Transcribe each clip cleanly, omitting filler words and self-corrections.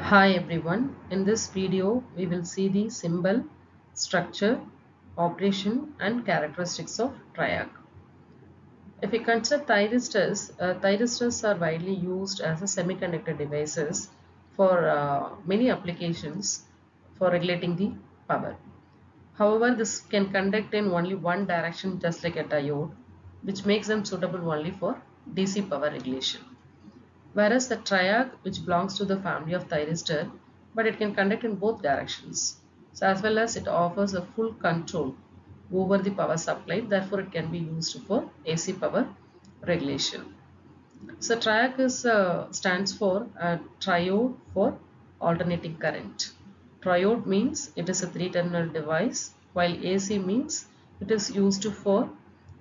Hi everyone, in this video we will see the symbol, structure, operation and characteristics of TRIAC. If we consider thyristors are widely used as a semiconductor devices for many applications for regulating the power. However, this can conduct in only one direction just like a diode, which makes them suitable only for DC power regulation. Whereas the TRIAC, which belongs to the family of thyristor, but it can conduct in both directions. So as well as it offers a full control over the power supply, therefore it can be used for AC power regulation. So TRIAC stands for triode for alternating current. Triode means it is a three-terminal device, while AC means it is used for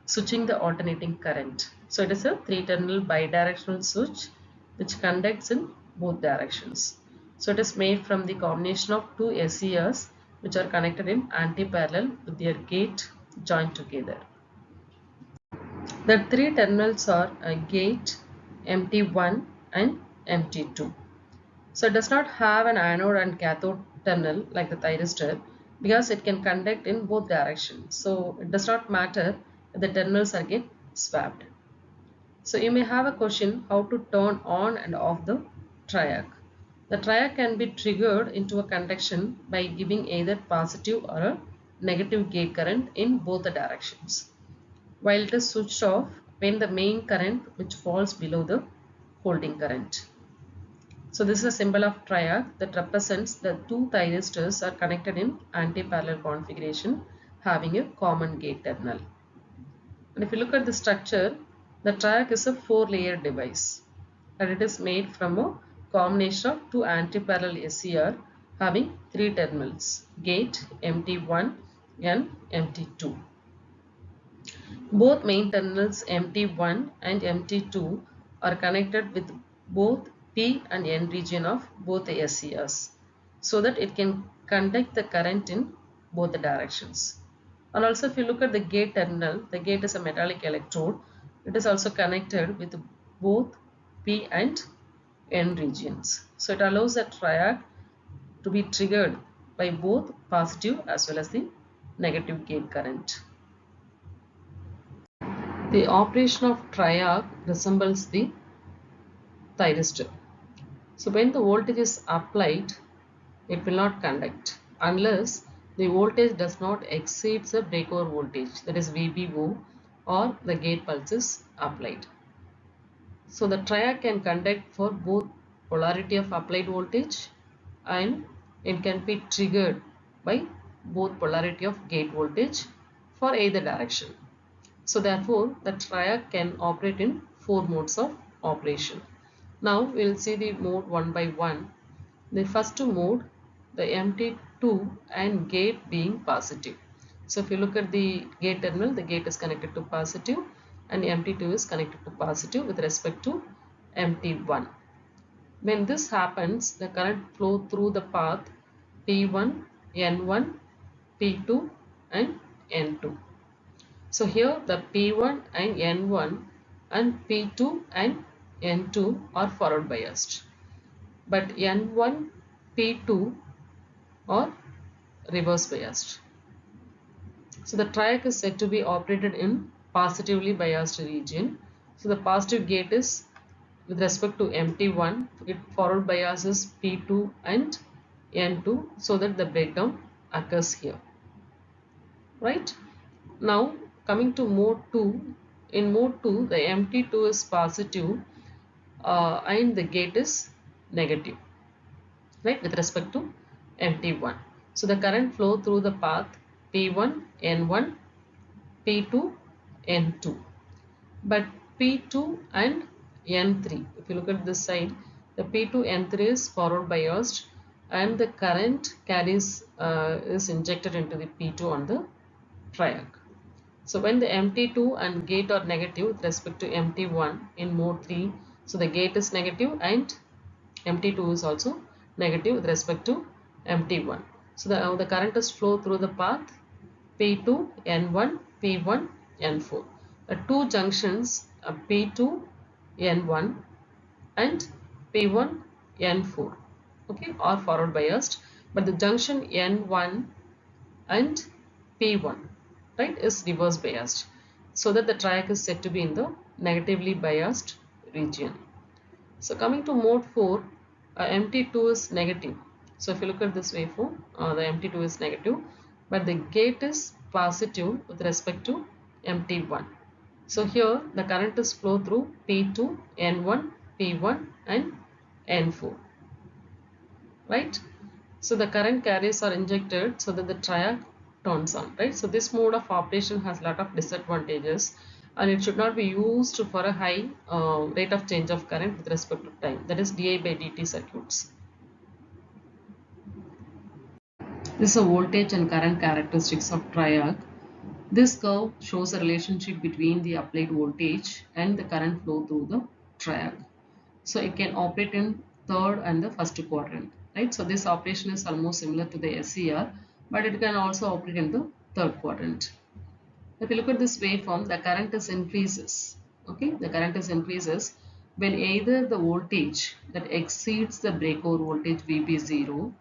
switching the alternating current. So it is a three-terminal bidirectional switch which conducts in both directions. So it is made from the combination of two SCRs which are connected in anti-parallel with their gate joined together. The three terminals are a gate, MT1 and MT2. So it does not have an anode and cathode terminal like the thyristor because it can conduct in both directions. So it does not matter if the terminals are get swapped. So you may have a question how to turn on and off the TRIAC. The TRIAC can be triggered into a conduction by giving either positive or a negative gate current in both the directions, while it is switched off when the main current which falls below the holding current. So this is a symbol of TRIAC that represents the two thyristors are connected in anti-parallel configuration having a common gate terminal. And if you look at the structure, the TRIAC is a four-layer device and it is made from a combination of two anti-parallel SCR having three terminals, gate, MT1 and MT2. Both main terminals MT1 and MT2 are connected with both P and N region of both the SCRs so that it can conduct the current in both the directions. And also if you look at the gate terminal, the gate is a metallic electrode. It is also connected with both P and N regions. So it allows the TRIAC to be triggered by both positive as well as the negative gate current. The operation of TRIAC resembles the thyristor. So when the voltage is applied, it will not conduct unless the voltage does not exceed the breakover voltage, that is VBO, or the gate pulse is applied. So the TRIAC can conduct for both polarity of applied voltage and it can be triggered by both polarity of gate voltage for either direction. So therefore, the TRIAC can operate in four modes of operation. Now we will see the mode one by one. The first mode, the MT2 and gate being positive. So if you look at the gate terminal, the gate is connected to positive and MT2 is connected to positive with respect to MT1. When this happens, the current flow through the path P1, N1, P2 and N2. So here the P1 and N1 and P2 and N2 are forward biased, but N1, P2 are reverse biased. So the TRIAC is said to be operated in positively biased region. So the positive gate is with respect to MT1, it forward biases P2 and N2 so that the breakdown occurs here. Right? Now coming to mode 2, in mode 2 the MT2 is positive and the gate is negative, right, with respect to MT1. So the current flow through the path P1, N1, P2, N2. But P2 and N3, if you look at this side, the P2 N3 is forward biased and the current carries is injected into the P2 on the TRIAC. So when the MT2 and gate are negative with respect to MT1 in mode 3, so the gate is negative and MT2 is also negative with respect to MT1. So the current is flow through the path P2, N1, P1, N4. The two junctions P2, N1 and P1, N4. okay, or forward biased, but the junction N1 and P1, right, is reverse biased, so that the triac is said to be in the negatively biased region. So coming to mode 4, MT2 is negative. So if you look at this waveform, the MT2 is negative, but the gate is positive with respect to MT1. So here the current is flow through P2, N1, P1 and N4, right? So the current carriers are injected so that the triac turns on, right? So this mode of operation has a lot of disadvantages, and it should not be used for a high rate of change of current with respect to time, that is di by dt circuits. This is a voltage and current characteristics of triac. This curve shows a relationship between the applied voltage and the current flow through the triac. So it can operate in third and the first quadrant, right? So this operation is almost similar to the SCR, but it can also operate in the third quadrant. If you look at this waveform, the current is increases. Okay, the current is increases when either the voltage that exceeds the breakover voltage VB0,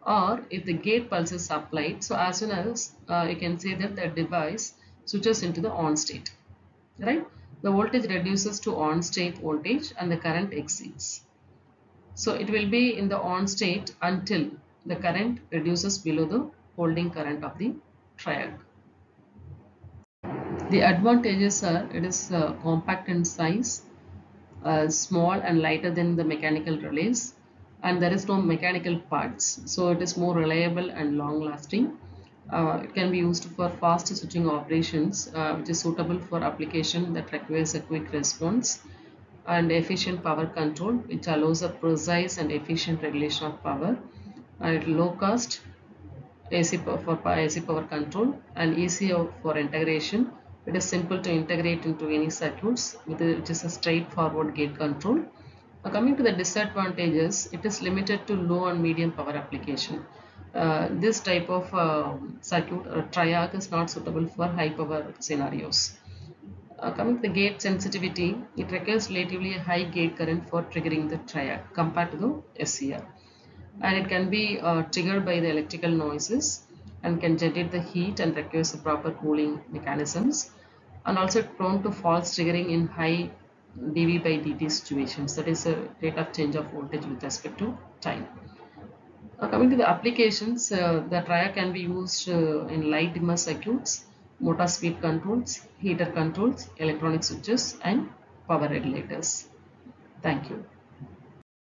or if the gate pulse is applied. So as soon as you can say that the device switches into the on state, right? The voltage reduces to on state voltage and the current exceeds. So it will be in the on state until the current reduces below the holding current of the triac. The advantages are it is compact in size, small and lighter than the mechanical relays, and there is no mechanical parts, so it is more reliable and long lasting. It can be used for fast switching operations, which is suitable for application that requires a quick response, and efficient power control, which allows a precise and efficient regulation of power, and low cost AC for AC power control, and easy for integration. It is simple to integrate into any circuits which is a straightforward gate control. Coming to the disadvantages, it is limited to low and medium power application. This type of circuit triac is not suitable for high power scenarios. Coming to the gate sensitivity, it requires relatively a high gate current for triggering the triac compared to the SCR, and it can be triggered by the electrical noises and can generate the heat and requires the proper cooling mechanisms, and also prone to false triggering in high dV by dt situations, that is a rate of change of voltage with respect to time. Coming to the applications, the triac can be used in light dimmer circuits, motor speed controls, heater controls, electronic switches and power regulators. Thank you.